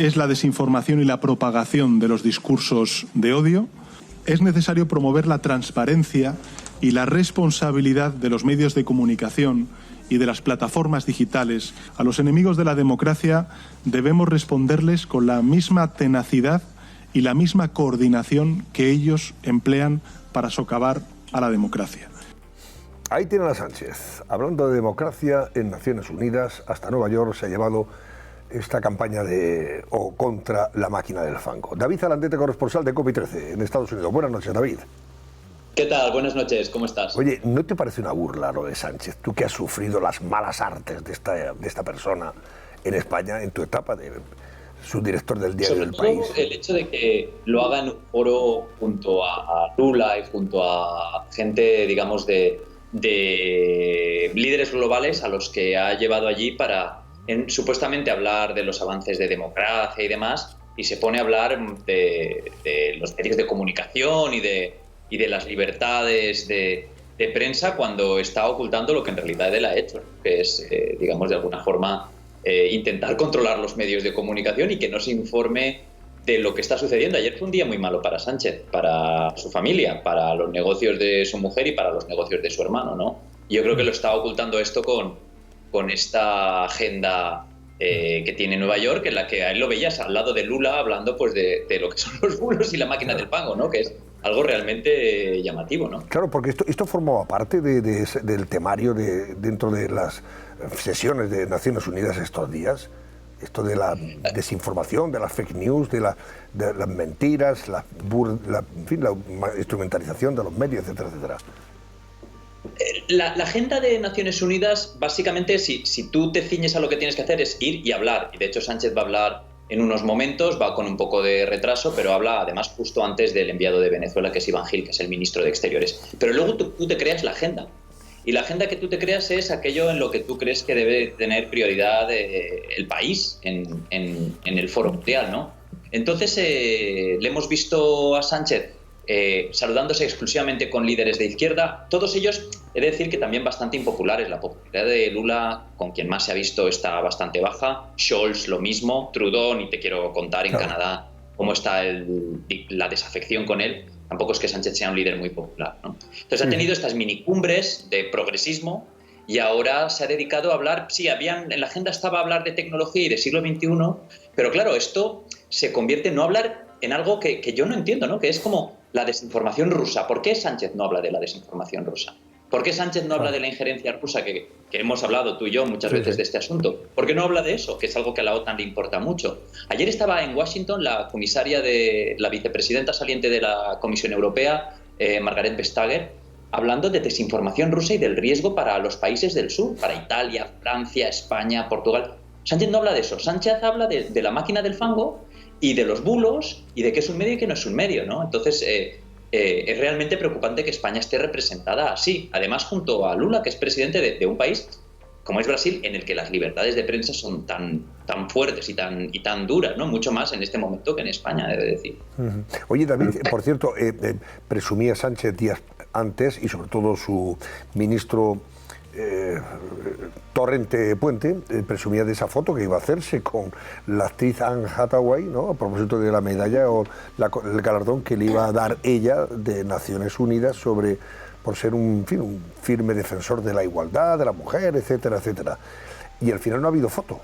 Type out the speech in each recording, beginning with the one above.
es la desinformación y la propagación de los discursos de odio. Es necesario promover la transparencia y la responsabilidad de los medios de comunicación y de las plataformas digitales. A los enemigos de la democracia debemos responderles con la misma tenacidad y la misma coordinación que ellos emplean para socavar a la democracia. Ahí tiene a Sánchez, hablando de democracia en Naciones Unidas. Hasta Nueva York se ha llevado esta campaña contra la máquina del fango. David Alandete, corresponsal de COPI13 en Estados Unidos. Buenas noches, David. ¿Qué tal? Buenas noches, ¿cómo estás? Oye, ¿no te parece una burla lo de Sánchez? Tú que has sufrido las malas artes de esta persona en España, en tu etapa de subdirector del diario El País. El hecho de que lo haga en un foro junto a Lula y junto a gente, digamos, de líderes globales a los que ha llevado allí para supuestamente hablar de los avances de democracia y demás, y se pone a hablar de los medios de comunicación y de las libertades de prensa, cuando está ocultando lo que en realidad él ha hecho, que es, digamos, de alguna forma intentar controlar los medios de comunicación y que no se informe de lo que está sucediendo. Ayer fue un día muy malo para Sánchez, para su familia, para los negocios de su mujer y para los negocios de su hermano, ¿no? Yo creo que lo está ocultando esto con esta agenda que tiene Nueva York, en la que a él lo veías al lado de Lula hablando pues de lo que son los bulos y la máquina del fango, ¿no? Que es algo realmente llamativo, ¿no? Claro, porque esto formaba parte del temario dentro de las sesiones de Naciones Unidas estos días. Esto de la desinformación, de las fake news, de las mentiras, la instrumentalización de los medios, etcétera, etcétera. La agenda de Naciones Unidas, básicamente, si tú te ciñes a lo que tienes que hacer, es ir y hablar. Y de hecho Sánchez va a hablar en unos momentos, va con un poco de retraso, pero habla además justo antes del enviado de Venezuela, que es Iván Gil, que es el ministro de Exteriores. Pero luego tú te creas la agenda. Y la agenda que tú te creas es aquello en lo que tú crees que debe tener prioridad el país en el foro mundial, ¿no? Entonces le hemos visto a Sánchez saludándose exclusivamente con líderes de izquierda, todos ellos, he de decir que también bastante impopulares. La popularidad de Lula, con quien más se ha visto, está bastante baja. Scholz lo mismo, Trudeau, ni te quiero contar en Canadá cómo está la desafección con él. Tampoco es que Sánchez sea un líder muy popular, ¿no? Entonces ha tenido estas minicumbres de progresismo y ahora se ha dedicado a hablar, sí, en la agenda estaba hablar de tecnología y de siglo XXI, pero claro, esto se convierte en no hablar en algo que yo no entiendo, ¿no? Que es como la desinformación rusa. ¿Por qué Sánchez no habla de la desinformación rusa? ¿Por qué Sánchez no habla de la injerencia rusa que hemos hablado tú y yo muchas veces de este asunto? ¿Por qué no habla de eso, que es algo que a la OTAN le importa mucho? Ayer estaba en Washington la comisaria la vicepresidenta saliente de la Comisión Europea, Margrethe Vestager, hablando de desinformación rusa y del riesgo para los países del sur, para Italia, Francia, España, Portugal. Sánchez no habla de eso. Sánchez habla de la máquina del fango y de los bulos y de qué es un medio y qué no es un medio, ¿no? Entonces es realmente preocupante que España esté representada así, además junto a Lula, que es presidente de un país como es Brasil, en el que las libertades de prensa son tan fuertes y tan duras, ¿no? Mucho más en este momento que en España, debe decir. Oye, David, por cierto, presumía Sánchez días antes, y sobre todo su ministro Torrente Puente, presumía de esa foto que iba a hacerse con la actriz Anne Hathaway, ¿no? A propósito de la medalla o el galardón que le iba a dar ella de Naciones Unidas por ser un firme defensor de la igualdad, de la mujer, etcétera, etcétera. Y al final no ha habido foto.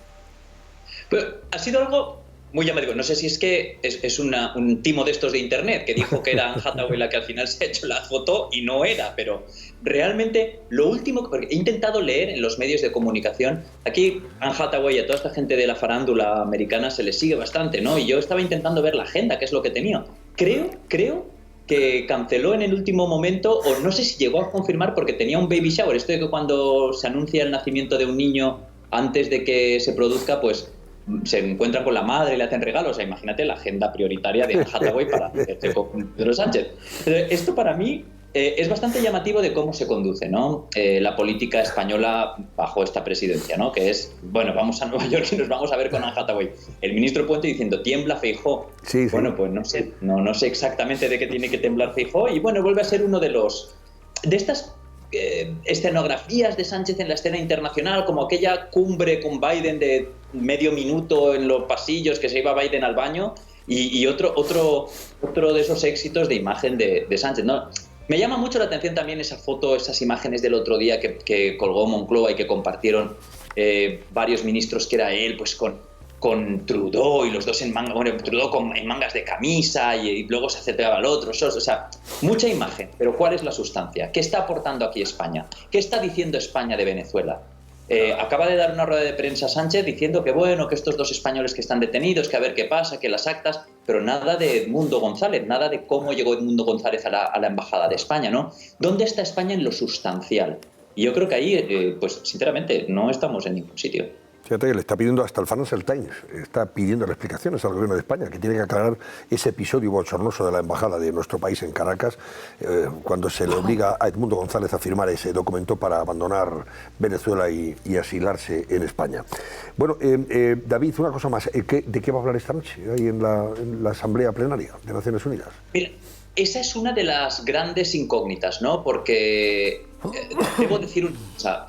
Pero ha sido algo muy llamativo. No sé si es que es un timo de estos de internet que dijo que era Anne Hathaway la que al final se ha hecho la foto y no era, pero realmente lo último, porque he intentado leer en los medios de comunicación, aquí Anne Hathaway y a toda esta gente de la farándula americana se les sigue bastante, ¿no? Y yo estaba intentando ver la agenda, qué es lo que tenía. Creo que canceló en el último momento, o no sé si llegó a confirmar porque tenía un baby shower, esto de que cuando se anuncia el nacimiento de un niño antes de que se produzca, pues se encuentran con la madre y le hacen regalos. O sea, imagínate la agenda prioritaria de Anne Hathaway para hacerse con Pedro Sánchez. Pero esto para mí es bastante llamativo de cómo se conduce, ¿no? La política española bajo esta presidencia, ¿no? Que es, bueno, vamos a Nueva York y nos vamos a ver con Anne Hathaway. El ministro Puente diciendo, tiembla Feijóo. Sí. Bueno, pues no sé exactamente de qué tiene que temblar Feijóo, y bueno, vuelve a ser uno de estas escenografías de Sánchez en la escena internacional, como aquella cumbre con Biden de medio minuto en los pasillos que se iba Biden al baño, y otro de esos éxitos de imagen de Sánchez, ¿no? Me llama mucho la atención también esa foto, esas imágenes del otro día que colgó Moncloa y que compartieron varios ministros, que era él pues con Trudeau, y los dos en Trudeau en mangas de camisa, y luego se acercaba al otro. O sea, mucha imagen, pero ¿cuál es la sustancia? ¿Qué está aportando aquí España? ¿Qué está diciendo España de Venezuela? Acaba de dar una rueda de prensa Sánchez diciendo que bueno, que estos dos españoles que están detenidos, que a ver qué pasa, que las actas, pero nada de Edmundo González, nada de cómo llegó Edmundo González a la Embajada de España, ¿no? ¿Dónde está España en lo sustancial? Y yo creo que ahí, pues sinceramente, no estamos en ningún sitio. Fíjate que le está pidiendo hasta el Financial Times, está pidiendo explicaciones al gobierno de España, que tiene que aclarar ese episodio bochornoso de la embajada de nuestro país en Caracas, cuando se le obliga a Edmundo González a firmar ese documento para abandonar Venezuela y asilarse en España. Bueno, David, una cosa más, ¿de qué va a hablar esta noche ahí en la Asamblea Plenaria de Naciones Unidas? Mira, esa es una de las grandes incógnitas, ¿no? Porque debo decir una cosa.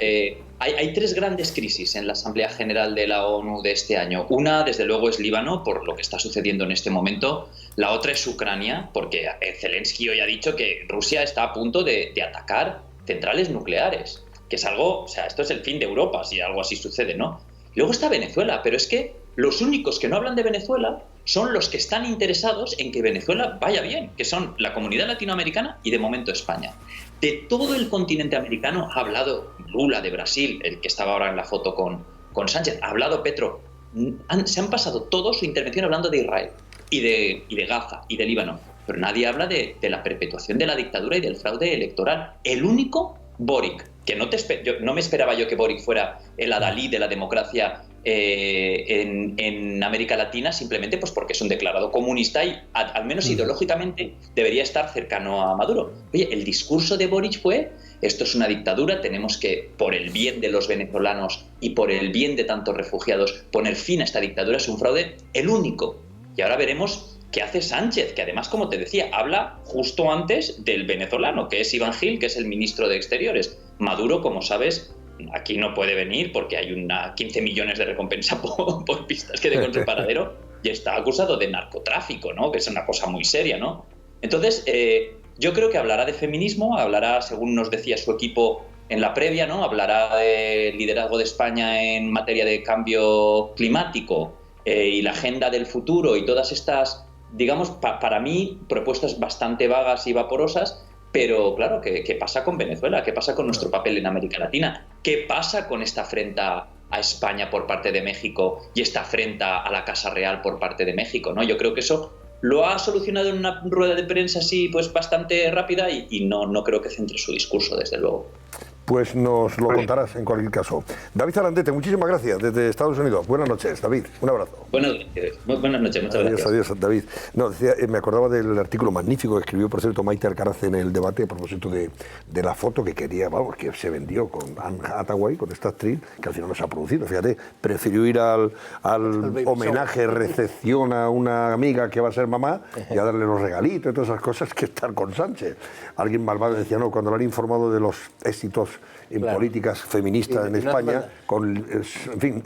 Hay tres grandes crisis en la Asamblea General de la ONU de este año. Una, desde luego, es Líbano, por lo que está sucediendo en este momento. La otra es Ucrania, porque Zelensky hoy ha dicho que Rusia está a punto de atacar centrales nucleares, que es algo, o sea, esto es el fin de Europa, si algo así sucede, ¿no? Luego está Venezuela, pero es que los únicos que no hablan de Venezuela son los que están interesados en que Venezuela vaya bien, que son la comunidad latinoamericana y de momento España. De todo el continente americano ha hablado Lula de Brasil, el que estaba ahora en la foto con Sánchez, ha hablado Petro. Se han pasado toda su intervención hablando de Israel y de Gaza y de Líbano, pero nadie habla de la perpetuación de la dictadura y del fraude electoral. El único, Boric, que no me esperaba yo que Boric fuera el adalí de la democracia en América Latina, simplemente pues porque es un declarado comunista y al menos ideológicamente debería estar cercano a Maduro. Oye, el discurso de Boric fue: esto es una dictadura, tenemos que, por el bien de los venezolanos y por el bien de tantos refugiados, poner fin a esta dictadura, es un fraude, el único. Y ahora veremos qué hace Sánchez, que además, como te decía, habla justo antes del venezolano, que es Iván Gil, que es el ministro de Exteriores. Maduro, como sabes, aquí no puede venir porque hay 15 millones de recompensa por pistas que dé con su paradero, y está acusado de narcotráfico, ¿no? Que es una cosa muy seria, ¿no? Entonces, yo creo que hablará de feminismo, hablará, según nos decía su equipo en la previa, ¿no? Hablará del liderazgo de España en materia de cambio climático y la agenda del futuro y todas estas, digamos, para mí, propuestas bastante vagas y vaporosas. Pero claro, ¿qué pasa con Venezuela? ¿Qué pasa con nuestro papel en América Latina? ¿Qué pasa con esta afrenta a España por parte de México y esta afrenta a la Casa Real por parte de México, ¿no? Yo creo que eso lo ha solucionado en una rueda de prensa así pues bastante rápida y no creo que centre su discurso, desde luego. Pues nos lo contarás en cualquier caso. David Arandete, muchísimas gracias desde Estados Unidos. Buenas noches, David. Un abrazo. Buenas noches, muchas gracias. Adiós, David. No, decía, me acordaba del artículo magnífico que escribió, por cierto, Maite Alcaraz en el debate a propósito de la foto que quería, vamos, que se vendió con Anne Hathaway, con esta actriz, que al final no se ha producido. Fíjate, prefirió ir al homenaje, recepción a una amiga que va a ser mamá y a darle los regalitos y todas esas cosas que estar con Sánchez. Alguien malvado decía, no, cuando le han informado de los éxitos en políticas feministas en España, con, en fin,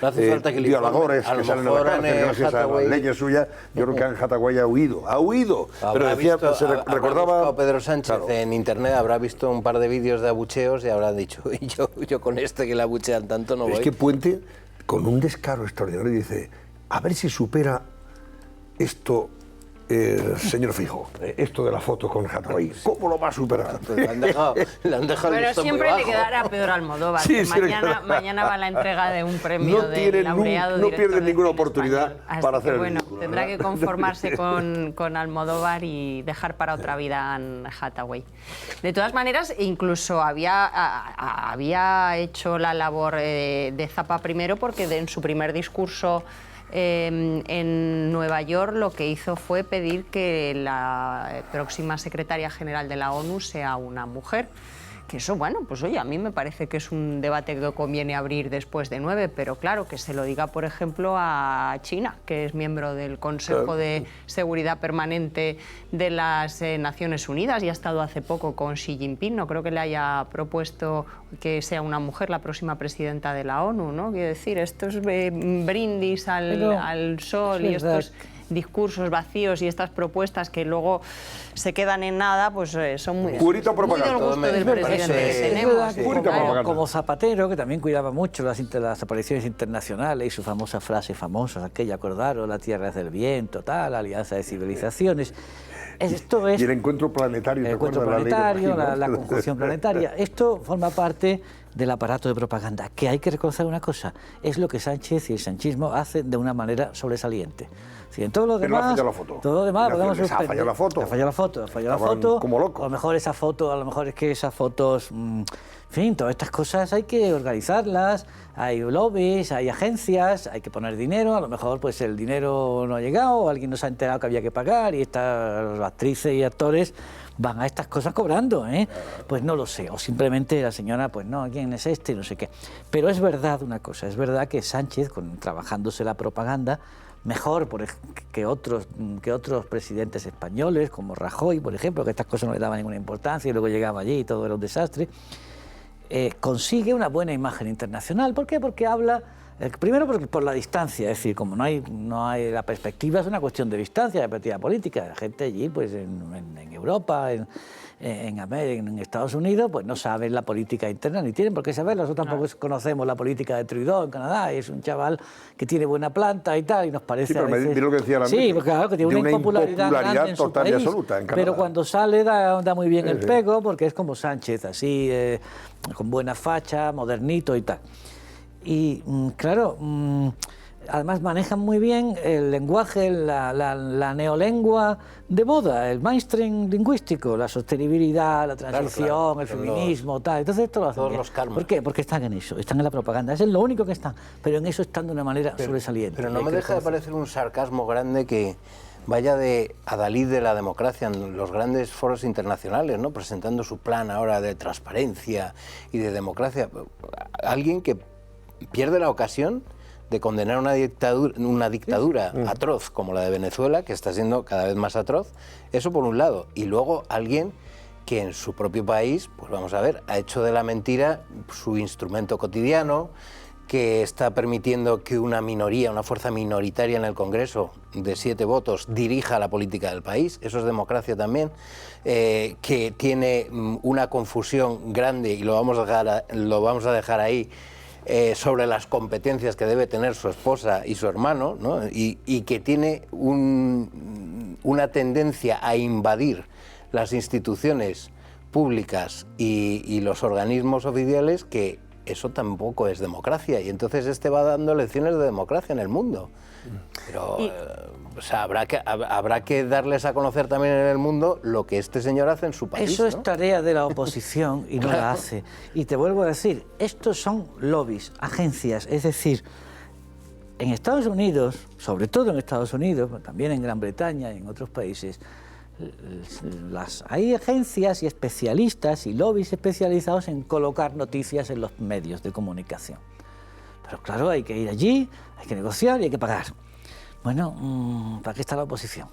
no hace falta que violadores que salen a la cárcel gracias a las leyes suyas. Yo creo que Anne Hathaway ha huido. Pero decía, se recordaba... Pedro Sánchez en internet habrá visto un par de vídeos de abucheos y habrá dicho, yo con este que le abuchean tanto no voy. Es que Puente, con un descaro extraordinario, dice, a ver si supera esto... señor Feijóo, esto de la foto con Hathaway, ¿cómo lo va a superar? Le han dejado pero siempre le quedará a Pedro Almodóvar, sí, que mañana va la entrega de un premio de laureado. No pierde ninguna oportunidad para hacer bueno, el ridículo, tendrá que conformarse con Almodóvar y dejar para otra vida a Anne Hathaway. De todas maneras, incluso había hecho la labor de zapa primero, porque en su primer discurso en Nueva York lo que hizo fue pedir que la próxima secretaria general de la ONU sea una mujer, Que eso, bueno, pues oye, a mí me parece que es un debate que conviene abrir después de 9, pero claro, que se lo diga, por ejemplo, a China, que es miembro del Consejo de Seguridad Permanente de las Naciones Unidas y ha estado hace poco con Xi Jinping. No creo que le haya propuesto que sea una mujer la próxima presidenta de la ONU, ¿no? Quiero decir, estos brindis al sol y estos discursos vacíos y estas propuestas que luego se quedan en nada, pues son muy del gusto del presidente que tenemos. Claro, como Zapatero, que también cuidaba mucho las apariciones internacionales y su famosa frase famosa, aquella, acordaros, la tierra es del viento, tal, la alianza de civilizaciones. Esto es, y el encuentro planetario, el encuentro planetario, la conjunción planetaria. Esto forma parte del aparato de propaganda, que hay que reconocer una cosa, es lo que Sánchez y el sanchismo hacen de una manera sobresaliente. Si en todo lo demás, ha fallado la foto. Todo lo demás podemos ha fallado la foto. Ha fallado la foto, ha fallado la foto. Como loco. A lo mejor esa foto, a lo mejor es que esas fotos, en fin, todas estas cosas hay que organizarlas, hay lobbies, hay agencias, hay que poner dinero, a lo mejor pues el dinero no ha llegado, alguien no se ha enterado que había que pagar y estas actrices y actores van a estas cosas cobrando, ¿eh? Pues no lo sé, o simplemente la señora, pues no, ¿quién es este? No sé qué. Pero es verdad una cosa, es verdad que Sánchez, trabajándose la propaganda, mejor que otros presidentes españoles, como Rajoy, por ejemplo, que estas cosas no le daban ninguna importancia y luego llegaba allí y todo era un desastre, consigue una buena imagen internacional. ¿Por qué? Porque habla, primero por la distancia, es decir, como no hay la perspectiva, es una cuestión de distancia, de perspectiva política. La gente allí, pues en Europa, en América, en Estados Unidos, pues no saben la política interna, ni tienen por qué saberlo. Nosotros tampoco conocemos la política de Trudeau en Canadá, y es un chaval que tiene buena planta y tal, y nos parece... Sí, pero mira lo que decía la sí, porque claro, que tiene una impopularidad grande en su total país, y absoluta en Canadá. Pero cuando sale da muy bien el pego, porque es como Sánchez, así, con buena facha, modernito y tal. Y claro, además manejan muy bien el lenguaje, la neolengua de moda, el mainstream lingüístico, la sostenibilidad, la transición, el feminismo, tal. Entonces esto lo hacen bien. ¿Por qué? Porque están en eso, están en la propaganda. Es lo único que están, pero en eso están de una manera sobresaliente. Pero no me deja de parecer un sarcasmo grande que vaya de adalid de la democracia en los grandes foros internacionales, ¿no? Presentando su plan ahora de transparencia y de democracia. Alguien que pierde la ocasión de condenar una dictadura atroz como la de Venezuela, que está siendo cada vez más atroz, eso por un lado, y luego alguien que en su propio país, pues vamos a ver, ha hecho de la mentira su instrumento cotidiano, que está permitiendo que una minoría, una fuerza minoritaria en el Congreso de 7 votos dirija la política del país, eso es democracia también, que tiene una confusión grande, y lo vamos a dejar ahí, sobre las competencias que debe tener su esposa y su hermano, ¿no? y que tiene una tendencia a invadir las instituciones públicas y los organismos oficiales, que eso tampoco es democracia, y entonces va dando lecciones de democracia en el mundo. Pero o sea, habrá que darles a conocer también en el mundo lo que este señor hace en su país. Eso, ¿no?, es tarea de la oposición y no claro. la hace. Y te vuelvo a decir, estos son lobbies, agencias, es decir, en Estados Unidos, sobre todo en Estados Unidos, pero también en Gran Bretaña y en otros países, hay agencias y especialistas y lobbies especializados en colocar noticias en los medios de comunicación. Pero claro, hay que ir allí, hay que negociar y hay que pagar. Bueno, ¿para qué está la oposición?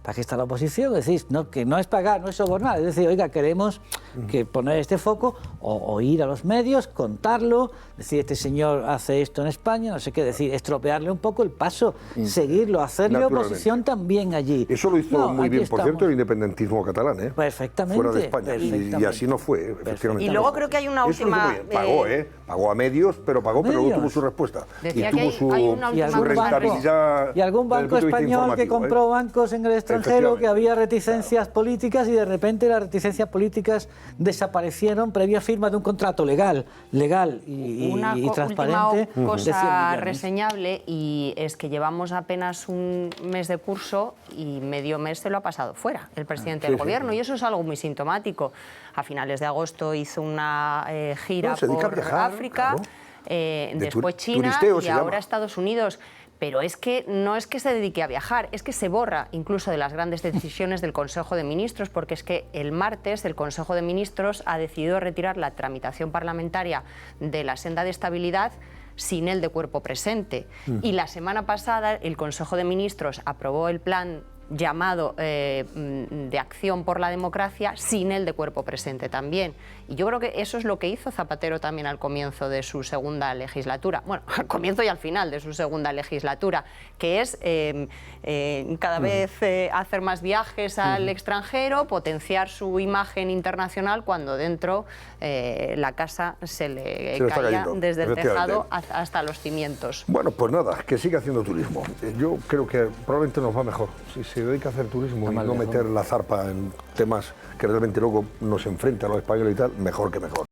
¿Para qué está la oposición? Es decir, no, que no es pagar, no es sobornar, es decir, oiga, queremos que poner este foco o ir a los medios, contarlo, decir, este señor hace esto en España, no sé qué, decir, estropearle un poco el paso, seguirlo, hacerle oposición también allí. Eso lo hizo muy bien, por cierto, el independentismo catalán, ¿eh? Perfectamente. Fuera de España, y así no fue, efectivamente. Y luego creo que hay una última... Pagó a medios, pero luego tuvo su respuesta. Decía y tuvo su rentabilidad. Y algún banco español que compró bancos en el extranjero, que había reticencias políticas, y de repente las reticencias políticas desaparecieron previa firma de un contrato legal y transparente. Última cosa reseñable, y es que llevamos apenas un mes de curso y medio mes se lo ha pasado fuera el presidente del gobierno, y eso es algo muy sintomático. A finales de agosto hizo una gira por África, después China y ahora Estados Unidos. Pero es que no es que se dedique a viajar, es que se borra incluso de las grandes decisiones del Consejo de Ministros, porque es que el martes el Consejo de Ministros ha decidido retirar la tramitación parlamentaria de la senda de estabilidad sin él de cuerpo presente. Y la semana pasada el Consejo de Ministros aprobó el plan llamado de acción por la democracia sin el de cuerpo presente también. Y yo creo que eso es lo que hizo Zapatero también al comienzo de su segunda legislatura, bueno, al comienzo y al final de su segunda legislatura, que es cada vez hacer más viajes al extranjero, potenciar su imagen internacional cuando dentro la casa se le caía desde el tejado hasta los cimientos. Bueno, pues nada, que siga haciendo turismo. Yo creo que probablemente nos va mejor si se dedica a hacer turismo y no meter la zarpa en temas que realmente luego nos enfrentan a los españoles y tal, mejor que mejor.